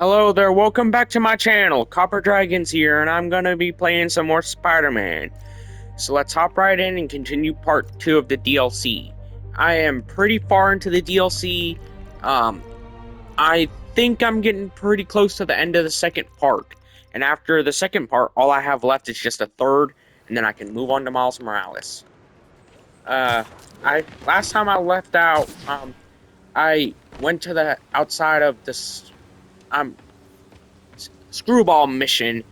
Hello there, welcome back to my channel. Copper Dragons here, and I'm gonna be playing some more Spider-Man. So let's hop right in and continue part 2 of the DLC. I am pretty far into the DLC. I think I'm getting pretty close to the end of the second part. And after the second part, all I have left is just a third, and then I can move on to Miles Morales. Last time I left out, I went to the outside of this, screwball mission,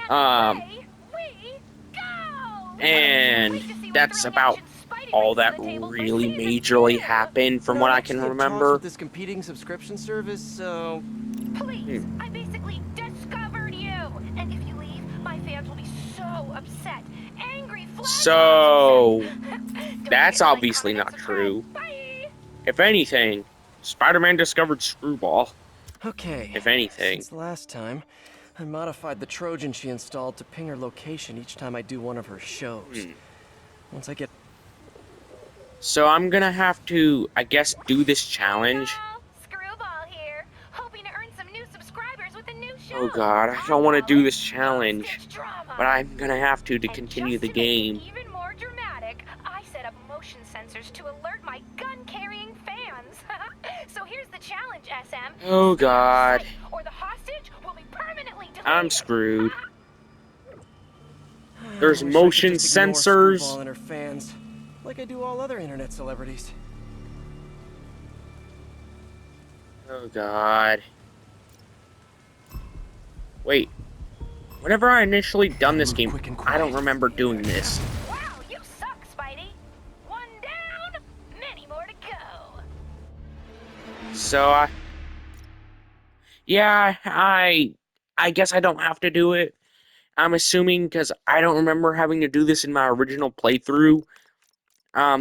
and that's about all that really majorly happened from what I can remember. This competing subscription service, so Please, I basically discovered you, and if you leave, my fans will be so upset. Angry flag. So Don't that's forget to like, obviously comment, not and subscribe. true. Bye. If anything, Spider-Man discovered Screwball. okay. If anything. Since last time, I modified the Trojan she installed to ping her location each time I do one of her shows. Once I get So I'm gonna have to, I guess, do this challenge. Hello, Screwball here, hoping to earn some new subscribers with a new show. Oh god, I don't want to do this Sketch challenge, drama. but I'm gonna have to continue And the just to make game. it even more dramatic, I set up motion sensors to alert my gun-carrying fans. So here's the challenge, SM. Oh god, Or the hostage will be permanently deleted. I'm screwed. I There's wish I could motion just ignore sensors. Screwball and her fans, like I do all other internet celebrities. Oh god. Wait. Whenever I initially done this game, Quick and I don't quiet. remember doing this. Wow, you suck, Spidey. One down, many more to go. So yeah, I guess I don't have to do it. I'm assuming because I don't remember having to do this in my original playthrough.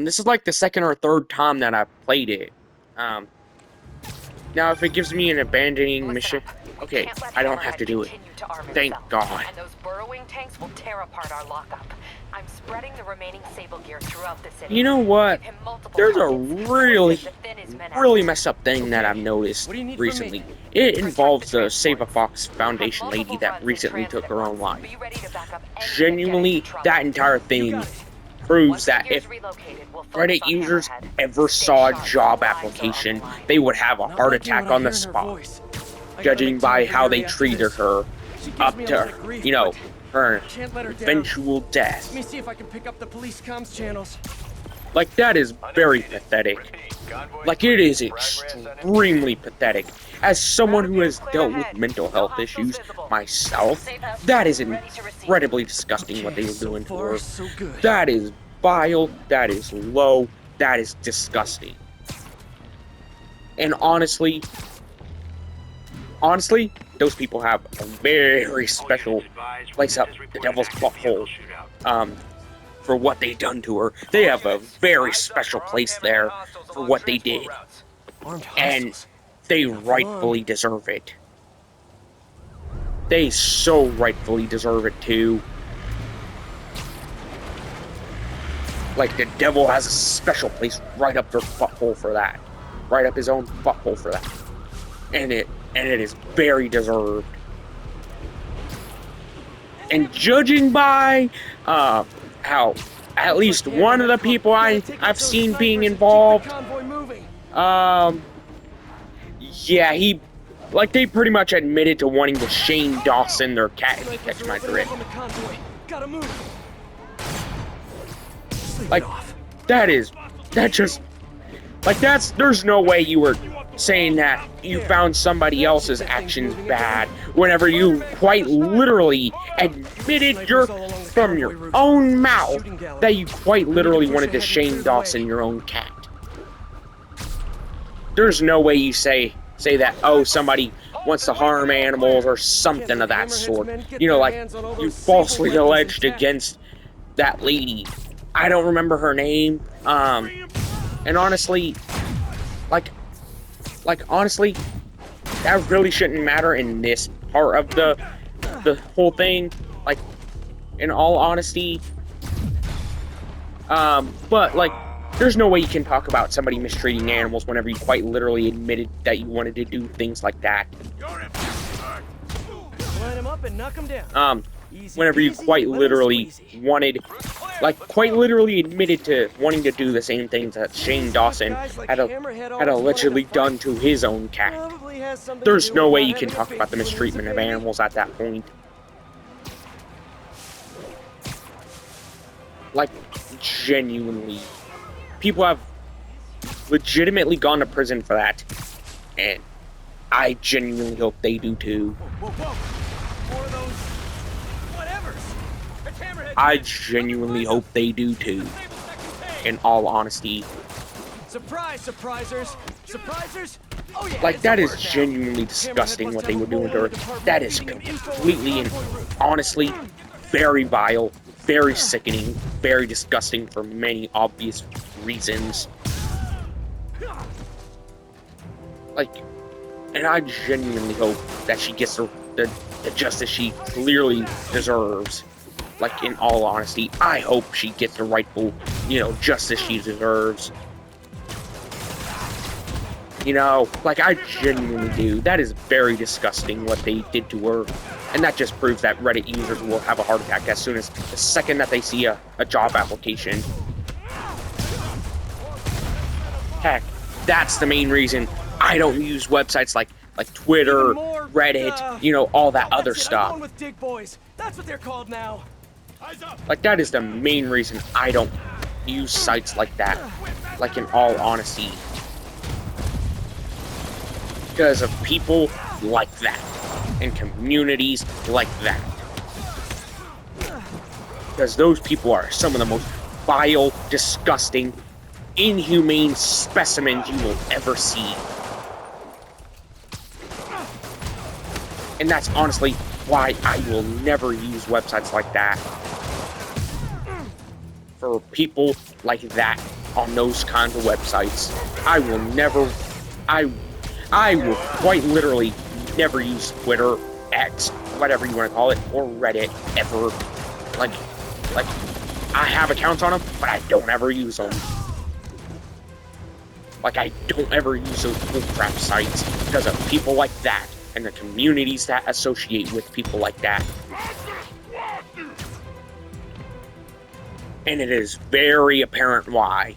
This is like the second or third time that I played it. Now if it gives me an abandoning mission, okay, I don't have to do it. Thank God. And those burrowing tanks will tear apart our lockup. I'm spreading the remaining Sable gear throughout the city. You know what? Give him multiple There's a targets. really, The thin is men really out. messed up thing that I've noticed What do you need from me? recently. It involves the Save a Fox Foundation Have lady multiple that runs in recently transit took her at own once. life. Be ready to back up anything Genuinely, getting in that trouble. entire thing proves Once that the gear's if relocated, we'll focus Reddit on users Hammerhead. ever Stay saw a sharp, job lives are on the application, line. they would have a Not heart liking attack what I on the hear in her spot, voice. I gotta judging make by time how for they Yuri after treated this. her She gives up me a to, lot of grief, you know, but her can't let her down. eventual Let death. me see if I can pick up the police comms channels. Like, that is very pathetic. Like, it is extremely pathetic. As someone who has dealt with mental health issues myself, that is incredibly disgusting what they were so doing to far, her. so good. That is vile, that is low, that is disgusting. And honestly, those people have a very special place up the devil's butthole, for what they done to her. They have a very special place there for what they did, Armed and hostiles. they rightfully deserve it. They so rightfully deserve it too. Like, the devil has a special place right up their butthole for that. Right up his own butthole for that. And it is very deserved. And judging by how at least one of the people I've seen being involved, yeah, they pretty much admitted to wanting to Shane Dawson their cat, if you catch my drift. Gotta move. Like, there's no way you were saying that you found somebody else's actions bad whenever you quite literally admitted from your own mouth that you quite literally wanted to Shane Dawson your own cat. There's no way you say that, oh, somebody wants to harm animals or something of that sort. You know, like, you falsely alleged against that lady. I don't remember her name. And honestly, honestly, that really shouldn't matter in this part of the whole thing. Like, in all honesty, but like, there's no way you can talk about somebody mistreating animals whenever you quite literally admitted that you wanted to do things like that. Line him up and knock him down. Easy whenever you peasy, quite lemon literally squeezy. wanted, like, quite literally admitted to wanting to do the same things that Shane Dawson Guys like had Hammerhead always allegedly wanted to done fight. to his own cat. Probably has something There's to do no with way not you can having a talk about the baby when he was a mistreatment of baby. animals at that point. Like, genuinely. People have legitimately gone to prison for that. And I genuinely hope they do too. Whoa. More of those whatevers. It's Hammerhead. I genuinely hope they do too. In all honesty. Surprise, surprisers. Surprisers? Oh yeah. Like, it's that a is word now. genuinely disgusting what they were doing to her. That is completely and honestly very vile, very sickening, very disgusting for many obvious reasons. Like, and I genuinely hope that she gets the justice she clearly deserves. Like, in all honesty, I hope she gets the rightful, justice she deserves. Like, I genuinely do. That is very disgusting what they did to her. And that just proves that Reddit users will have a heart attack as soon as the second that they see a job application. Heck, that's the main reason I don't use websites like Twitter, Reddit, all that other stuff. I'm going with Dig Boys. That's what they're called now. Like, that is the main reason I don't use sites like that. Like, in all honesty. Because of people like that. And communities like that. Because those people are some of the most vile, disgusting, inhumane specimens you will ever see. And that's honestly why I will never use websites like that. For people like that on those kinds of websites, I will never, I will quite literally never use Twitter, X, whatever you want to call it, or Reddit ever. Like, I have accounts on them, but I don't ever use them. Like, I don't ever use those bullcrap sites because of people like that and the communities that associate with people like that. And it is very apparent why.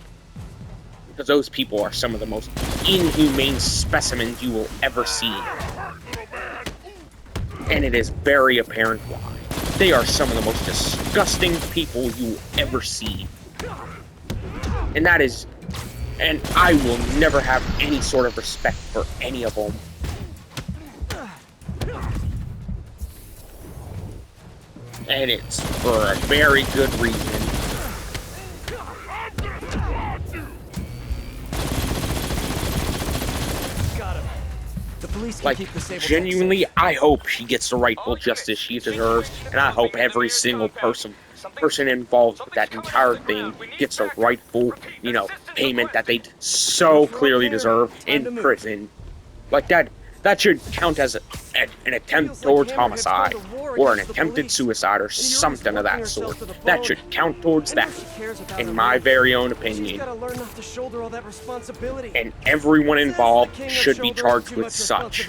Because those people are some of the most inhumane specimens you will ever see. And it is very apparent why. They are some of the most disgusting people you will ever see. And that is... And I will never have any sort of respect for any of them. And it's for a very good reason. Got him. The police can Like, keep the Sable genuinely, safe. I hope she gets the rightful justice she deserves, and I hope every single person involved with that entire thing gets the rightful, payment that they so clearly deserve in prison. Like, that should count as an attempt towards homicide, or an attempted suicide, or something of that sort. That should count towards that, in my very own opinion. And everyone involved should be charged with such.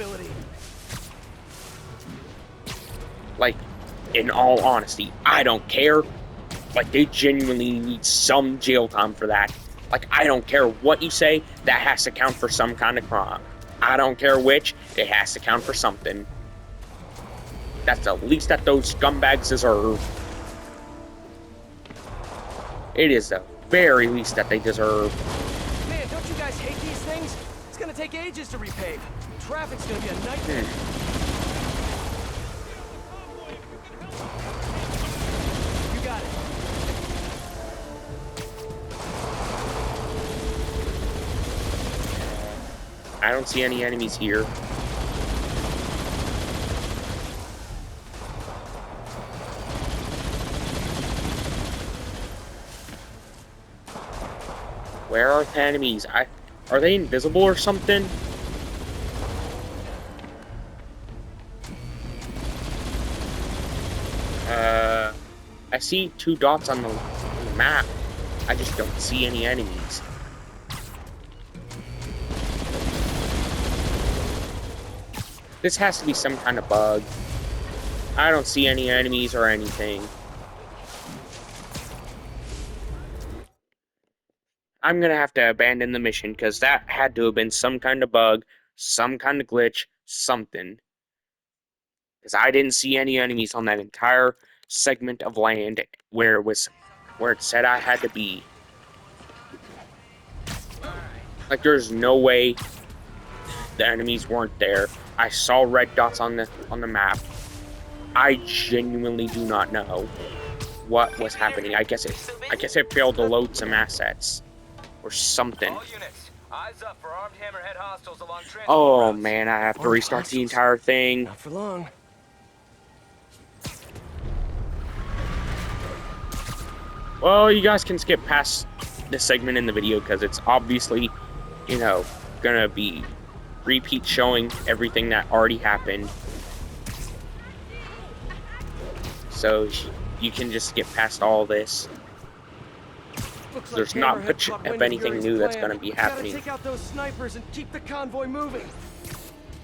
Like, in all honesty, I don't care. Like, they genuinely need some jail time for that. Like, I don't care what you say, that has to count for some kind of crime. I don't care which, it has to count for something. That's the least that those scumbags deserve. It is the very least that they deserve. Man, don't you guys hate these things? It's gonna take ages to repave. Traffic's gonna be a nightmare. You got it. I don't see any enemies here. Where are the enemies? Are they invisible or something? I see 2 dots on the map. I just don't see any enemies. This has to be some kind of bug. I don't see any enemies or anything. I'm gonna have to abandon the mission because that had to have been some kind of bug, some kind of glitch, something. Because I didn't see any enemies on that entire segment of land where it said I had to be. Like there's no way the enemies weren't there. I saw red dots on the map. I genuinely do not know what was happening. I guess it failed to load some assets or something. All units, eyes up for armed hammerhead hostiles along transport Oh routes. man, I have to Armed restart the hostiles? entire thing. Not for long. Well, you guys can skip past this segment in the video because it's obviously, gonna be repeat showing everything that already happened. So you can just skip past all this. Looks like There's not Hammerhead much caught of wind anything Yuri's new that's plan. gonna be Gotta happening. take out those snipers and keep the convoy moving.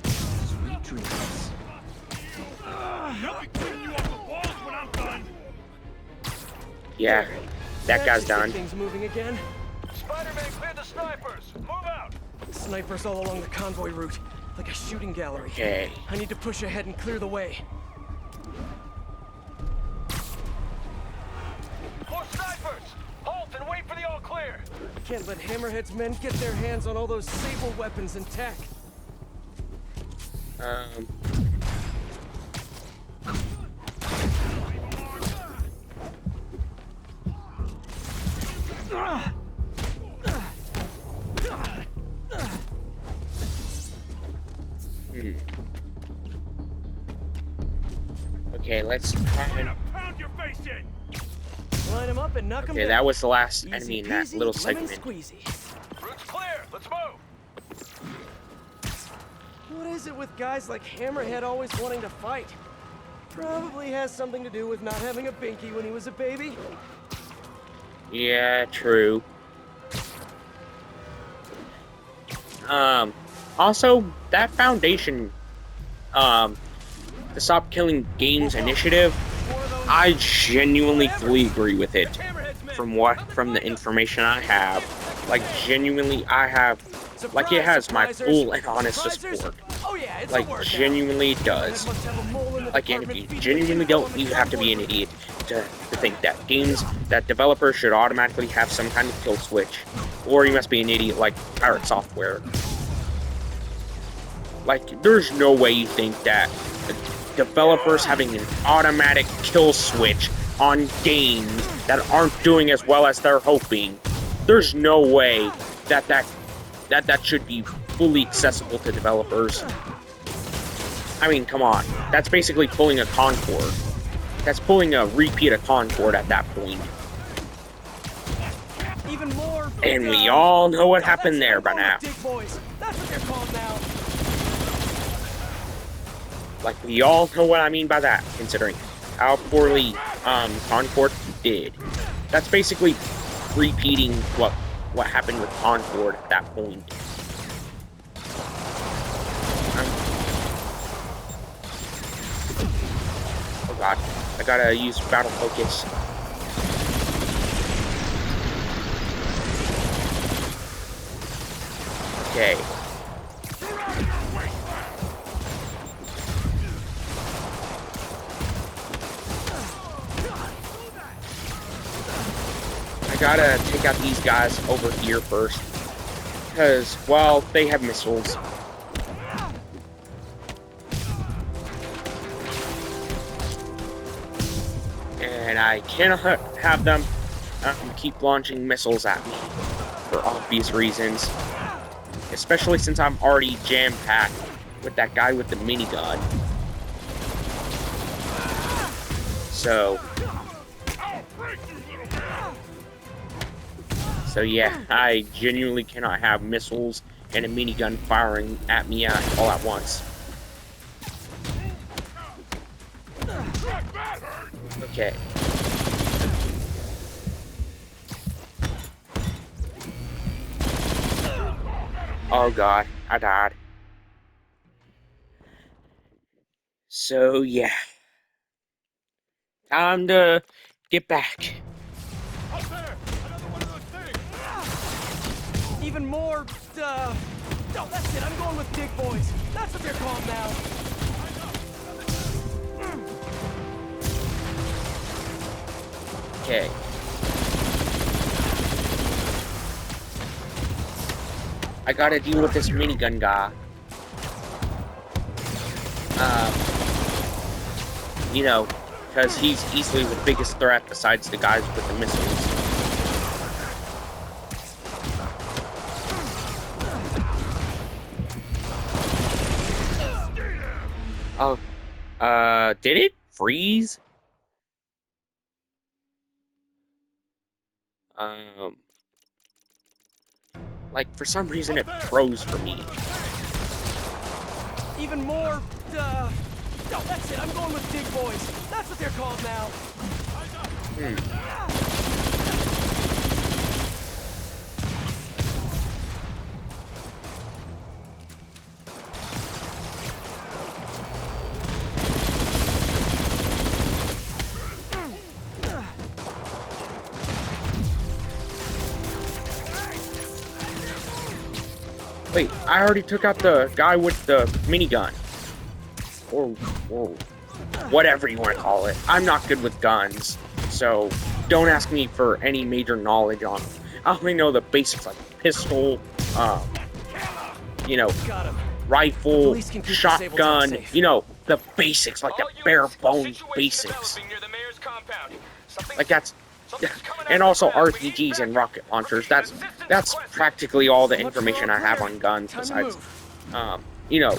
Sweet dreams. I'll be cleaning you off the walls when I'm done. Yeah, that guy's done. Things moving again. Spider-Man, clear the snipers. Move out. Snipers all along the convoy route, like a shooting gallery. Okay. I need to push ahead and clear the way. More snipers. Halt and wait for the all clear. I can't let Hammerhead's men get their hands on all those Sable weapons and tech. Okay, let's try and... Pound your face in. Line them up and knock them Okay, down. that was the last Easy enemy in that peasy, little lemon segment. squeezy. Route's clear. Let's move. What is it with guys like Hammerhead always wanting to fight? Probably has something to do with not having a binky when he was a baby. Yeah, true. Also, that Foundation, to Stop Killing Games initiative, I genuinely fully agree with it. From the information I have, like genuinely, like it has my full and honest support. Oh yeah, it's Like genuinely it does. Like you genuinely don't you have to be an idiot to think that developers should automatically have some kind of kill switch, or you must be an idiot like Pirate Software. Like there's no way you think that developers having an automatic kill switch on games that aren't doing as well as they're hoping. There's no way that should be fully accessible to developers. I mean, come on. That's basically pulling a Concord. That's pulling a repeat of Concord at that point. Even more. And we all know what happened there by now. Dig boys. That's what they're called now. Like, we all know what I mean by that, considering how poorly Concord did. That's basically repeating what happened with Concord at that point. Oh god, I gotta use battle focus. Okay. I gotta take out these guys over here first. Because, well, they have missiles. And I cannot have them keep launching missiles at me. For obvious reasons. Especially since I'm already jam-packed with that guy with the minigun. So yeah, I genuinely cannot have missiles and a minigun firing at me all at once. Okay. Oh god, I died. So yeah, Time to get back. Up there! Another one of those things! Even more, no, that's it. I'm going with big boys. That's what they're called now. Okay. I gotta deal with this minigun guy. You know, because he's easily the biggest threat besides the guys with the missiles. Oh, did it freeze? Like, for some reason it froze for me. Even more, no, that's it. I'm going with big boys. That's what they're called now. Wait, I already took out the guy with the minigun. Or whatever you want to call it. I'm not good with guns, so don't ask me for any major knowledge on them. I only know the basics like pistol, you know, rifle, shotgun, you know, the basics, like the bare bones basics. Like that's, and also RPGs and rocket launchers. That's practically all the information I have on guns besides, you know,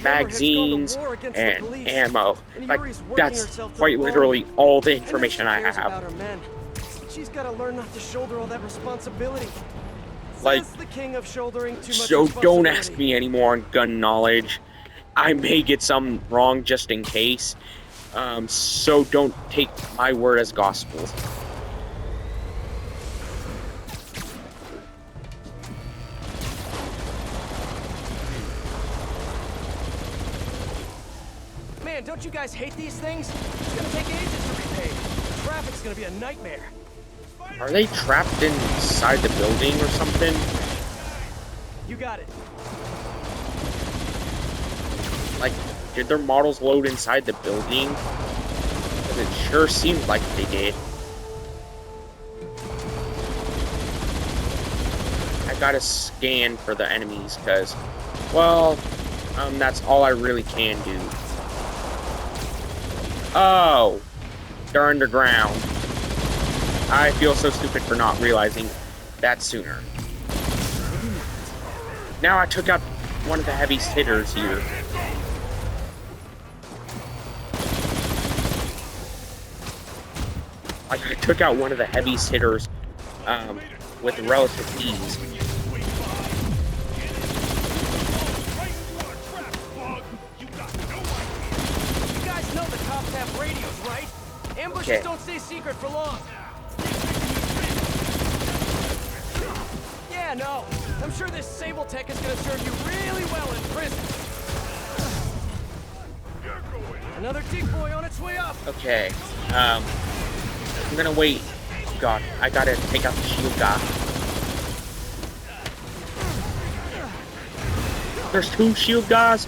magazines and ammo. Like, that's quite literally all the information I have. She's got to learn not to shoulder all that responsibility. Like, Says the king of shouldering too much so don't ask responsibility. me anymore on gun knowledge. I may get some wrong just in case. So don't take my word as gospel. Man, don't you guys hate these things? It's gonna take ages to repave. Traffic's gonna be a nightmare. Are they trapped inside the building or something? You got it. Like, did their models load inside the building? Because it sure seemed like they did. I gotta scan for the enemies, because, well, that's all I really can do. Oh! They're underground. I feel so stupid for not realizing that sooner. Now I took out one of the heavy hitters here. Like, I took out one of the heavy hitters with relative ease. You guys know the cops have radios, right? Ambushes Okay. don't stay secret for long. Yeah, no. I'm sure this Sable Tech is gonna serve you really well in prison. Another dig boy on its way up. Okay, I'm gonna wait. Oh god, I gotta take out the shield guy. There's two shield guys?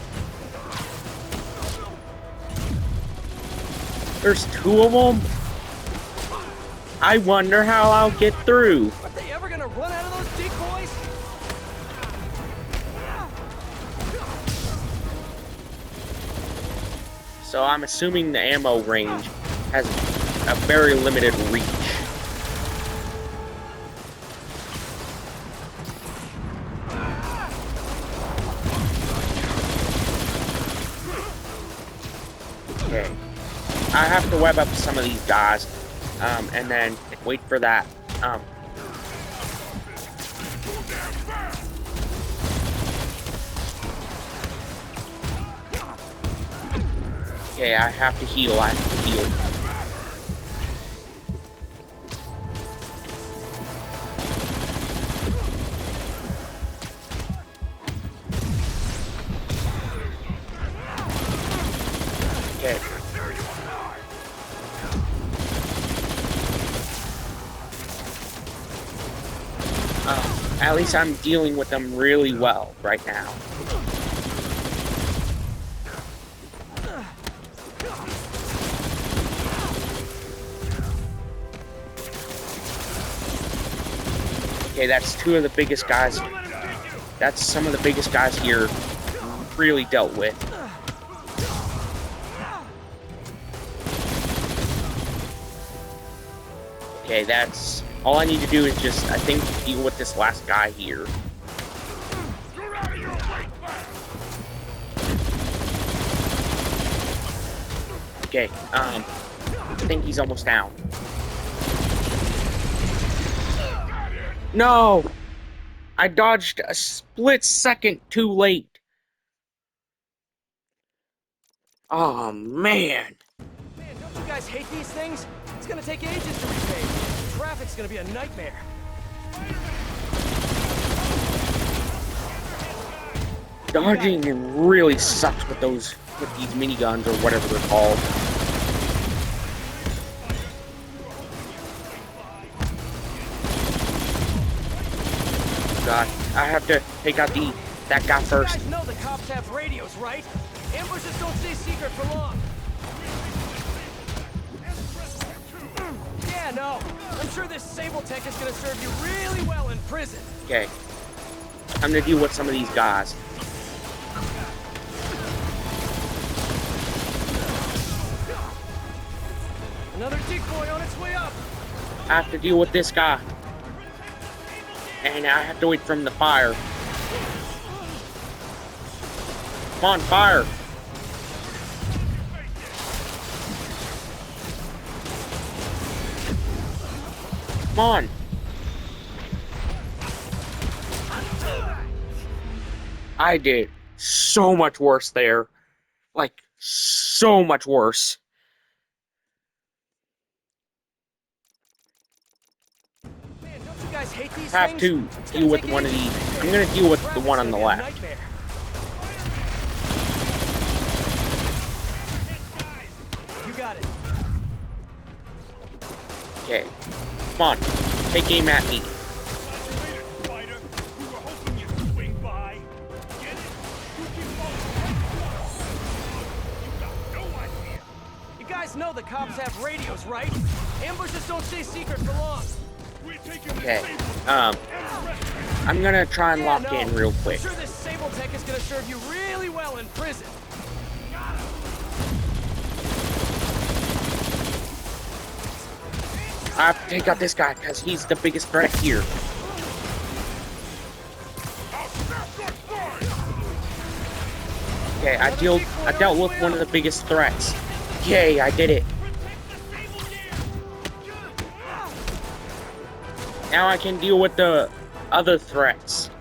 There's two of them? I wonder how I'll get through. Are they ever gonna run out of those dig boys? So I'm assuming the ammo range has a very limited reach. Okay. I have to web up some of these guys, and then wait for that. Okay, I have to heal. I have to heal. Okay. At least I'm dealing with them really well right now. Okay, that's two of the biggest guys. That's some of the biggest guys here really dealt with. Okay, that's all I need to do is just, I think, deal with this last guy here. Okay, I think he's almost down. No! I dodged a split second too late. Oh, man. Man, don't you guys hate these things? It's gonna take ages to repave. Traffic's gonna be a nightmare. Dodging really sucks with these miniguns or whatever they're called. God, I have to take out that guy first. You guys know the cops have radios, right? Ambushes don't stay secret for long. Yeah, no. I'm sure this Sable Tech is gonna serve you really well in prison. Okay. I'm gonna deal with some of these guys. Another decoy on its way up. I have to deal with this guy. And I have to wait for him to fire. Come on, fire! Come on! I did so much worse there. Like, so much worse. Man, don't you guys hate these Have things? to It's deal gonna with take one of ages. these. I'm gonna deal with the one on the Traffic's gonna be a left. nightmare. You got it. Okay. Come on. Take aim at me. Spider. We were hoping you'd swing by. Get it? You keep following. You got no idea. You guys know the cops have radios, right? Ambushes don't stay secret for long. We're taking Okay. this Sable I'm gonna try and lock in real quick. I'm sure this Sable Tech is gonna serve you really well in prison. I have to take out this guy because he's the biggest threat here. Okay, I dealt with one of the biggest threats. Yay, I did it. Now I can deal with the other threats.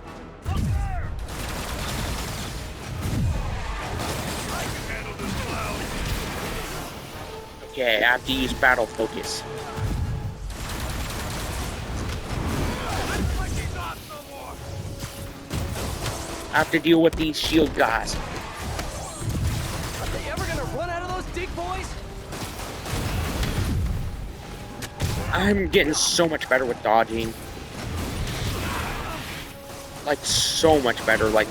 Okay, I have to use battle focus. I have to deal with these shield guys. Are they ever gonna run out of those dig boys? I'm getting so much better with dodging. Like, so much better. Like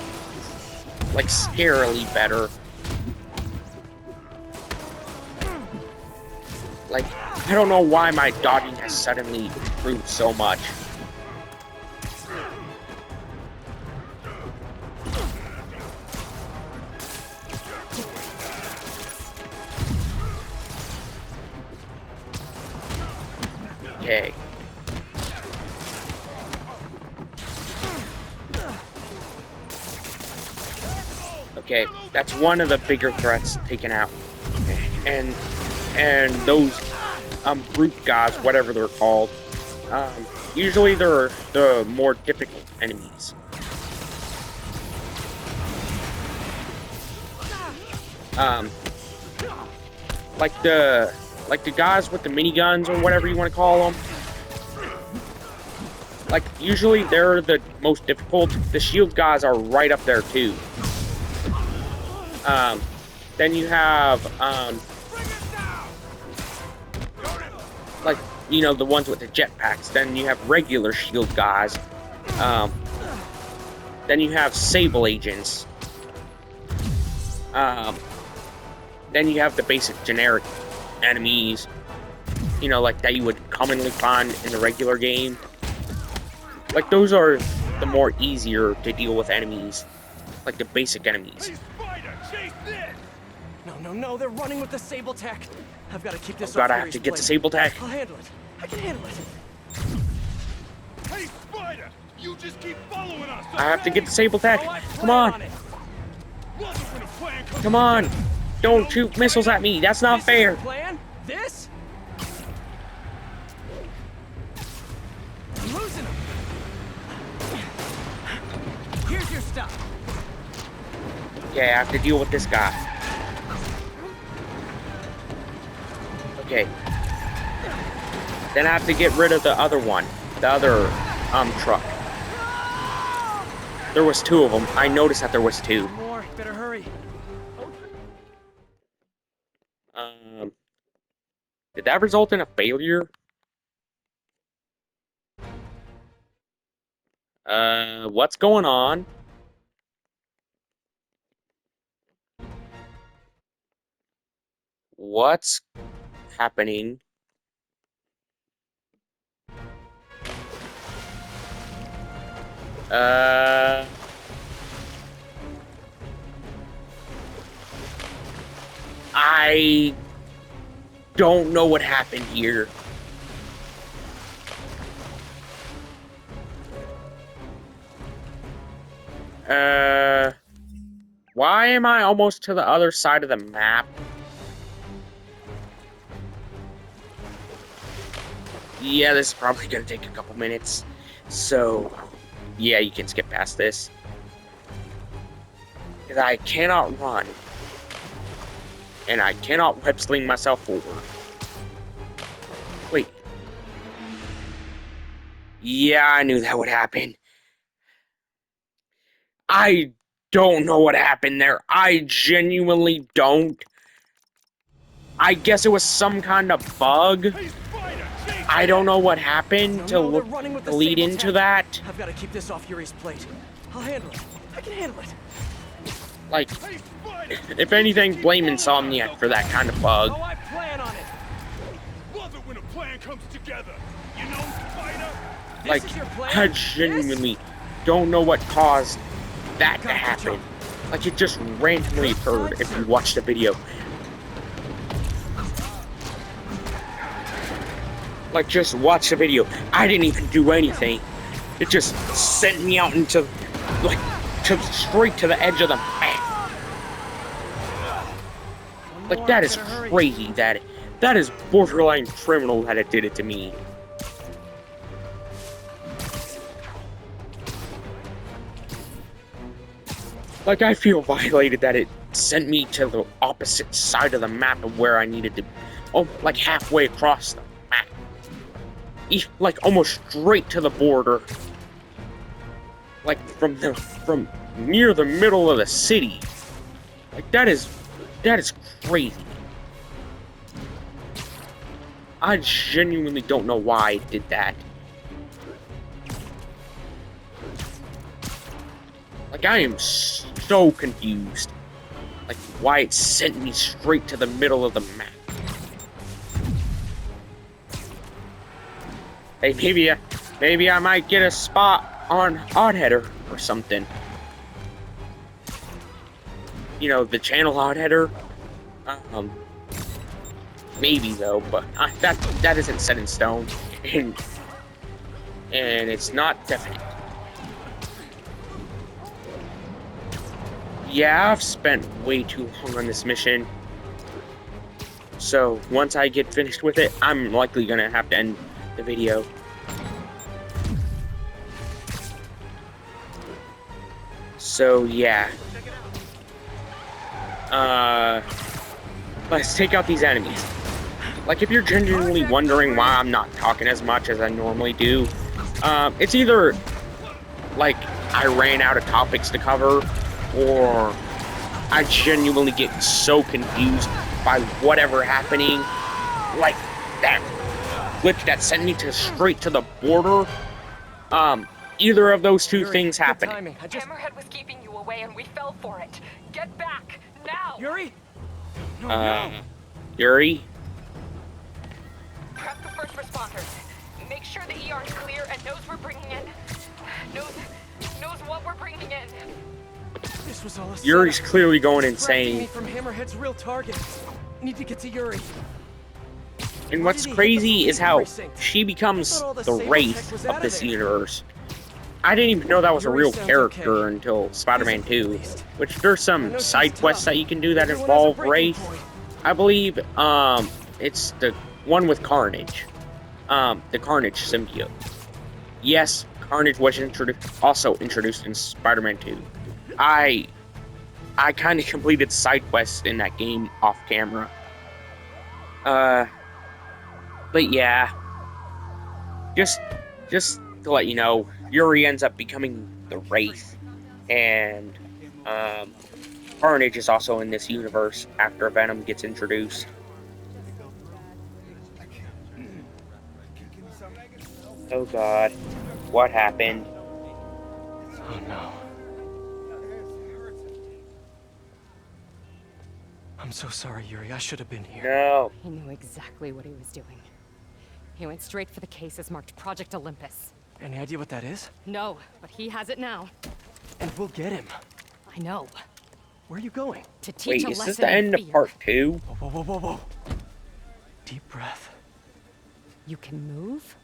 scarily better. Like, I don't know why my dodging has suddenly improved so much. Okay. Okay, that's one of the bigger threats taken out. And those brute guys, whatever they're called, usually they're the more difficult enemies. Like the guys with the miniguns or whatever you want to call them. Like, usually they're the most difficult. The shield guys are right up there too. Then you have like, you know, the ones with the jetpacks. Then you have regular shield guys. Then you have Sable agents. Then you have the basic generic enemies, you know, like that you would commonly find in the regular game. Like, those are the more easier to deal with enemies, like the basic enemies. Hey, Spider, chase this! No, they're running with the Sable tech. I've got to keep this Oh god, off I have Yuri's to get the plate. Sable tech. I'll handle it. I can handle it. Hey, Spider, you just keep following us. I have to get the Sable Oh, tech. I Come plan on, it. Love it when a plan comes come on. together. Don't shoot missiles at me. That's not This is your fair. plan? This? I'm losing him. Here's your stuff. Okay, I have to deal with this guy. Okay. Then I have to get rid of the other one. The other, truck. There was two of them. I noticed that there was two. More. Better hurry. Did that result in a failure? What's going on? What's happening? I don't know what happened here. Why am I almost to the other side of the map? Yeah, this is probably gonna take a couple minutes. So, yeah, you can skip past this. Because I cannot run. And I cannot web sling myself forward. Wait. Yeah, I knew that would happen. I don't know what happened there. I genuinely don't. I guess it was some kind of bug. Hey, Spider, chase I don't know what happened No, they're running with the to lead Sable into tech. that. I've got to keep this off Yuri's plate. I'll handle it. I can handle it. Like, Hey, Spider, if anything, blame Insomniac for that kind of bug. Oh, I plan on it. love it when a plan comes together. You know, Spider? This Like, is your plan? I This? genuinely don't know what caused that to Gotcha, happen. John. Like, it just randomly occurred if you watch the video. Like, just watch the video. I didn't even do anything. It just sent me out into, like, straight to the edge of the map. One Like, more, that is better hurry. crazy. That is borderline criminal that it did it to me. Like, I feel violated that it sent me to the opposite side of the map of where I needed to. Oh, like halfway across the map. Like, almost straight to the border. Like, from near the middle of the city. Like, that is crazy. I genuinely don't know why I did that. Like, I am so confused. Like, why it sent me straight to the middle of the map. Hey, maybe I might get a spot on Oddheader or something. You know, the channel Oddheader. Maybe though, but that isn't set in stone, and it's not definite. Yeah, I've spent way too long on this mission. So once I get finished with it, I'm likely gonna have to end the video. So yeah. Let's take out these enemies. Like, if you're genuinely wondering why I'm not talking as much as I normally do, it's either like I ran out of topics to cover, or I genuinely get so confused by whatever happening, like that glitch that sent me straight to the border. either of those two Yuri, things good happening. timing. Hammerhead was keeping you away and we fell for it. Get back, now! Yuri? Yuri? Prep the first responders. Make sure the ER is clear and knows we're bringing in. Knows what we're bringing in. This was all a Yuri's setup. clearly going Distracting me insane. from Hammerhead's real target. Need to get to Yuri. And Why what's did he hit the crazy is police how precinct? she becomes I thought all the the Sable wraith tech was of outta this there. universe. I didn't even know that was a Yuri real sounds character okay. until Spider-Man Physically, 2. at least. Which there's I some know she's side quests tough. that you can do that Everyone has a involve breaking Wraith. point. I believe it's the one with Carnage. The Carnage symbiote. Yes, Carnage was also introduced in Spider-Man 2. I kind of completed side quests in that game off camera. But yeah, just to let you know, Yuri ends up becoming the Wraith, and Carnage is also in this universe after Venom gets introduced. Oh God, what happened? Oh no. I'm so sorry, Yuri. I should have been here. No. He knew exactly what he was doing. He went straight for the cases marked Project Olympus. Any idea what that is? No, but he has it now. And we'll get him. I know. Where are you going? To teach Wait, a is lesson this the end in of fear. part 2? Whoa, whoa, whoa, whoa, whoa. Deep breath. You can move,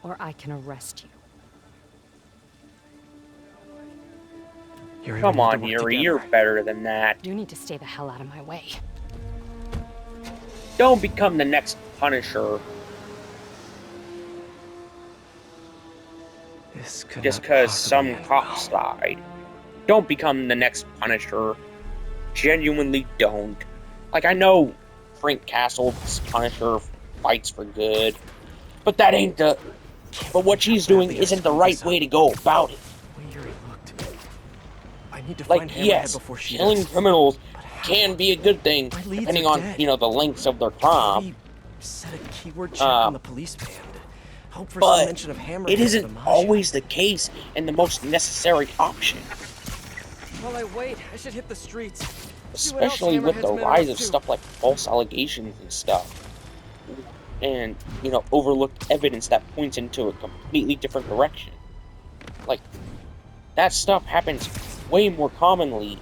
or I can arrest you. Yuri, Come we need to on, work Yuri, together. you're better than that. You need to stay the hell out of my way. Don't become the next Punisher This could just not because possibly some end cops well. died. Don't become the next Punisher. Genuinely don't. Like, I know Frank Castle's Punisher fights for good, but that ain't the... But what she's doing isn't the right way to go about it. The way Yuri looked. I need to Like, find Hammerhead yes, before she killing does. criminals But how? can be a good thing, My leads depending are on, dead. the lengths of their crime. Maybe set a keyword check on the police band. Hope for some But mention of Hammerhead. it or isn't the Mafia. always the case and the most necessary option. While I wait, I should hit the streets. See what else Especially with the Hammerhead's men are rise up of to. stuff like false allegations and stuff. And, overlooked evidence that points into a completely different direction. Like, that stuff happens way more commonly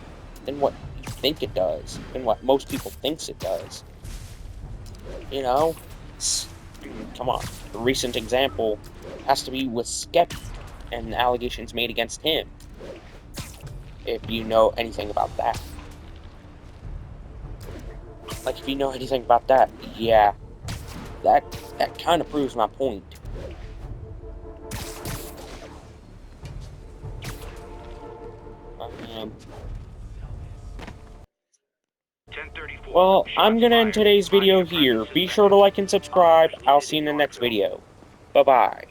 than what you think it does, than what most people thinks it does. Come on. The recent example has to be with Skeppy and the allegations made against him. If you know anything about that. Like, if you know anything about that, yeah. That kind of proves my point. Well, I'm gonna end today's video here. Be sure to like and subscribe. I'll see you in the next video. Bye-bye.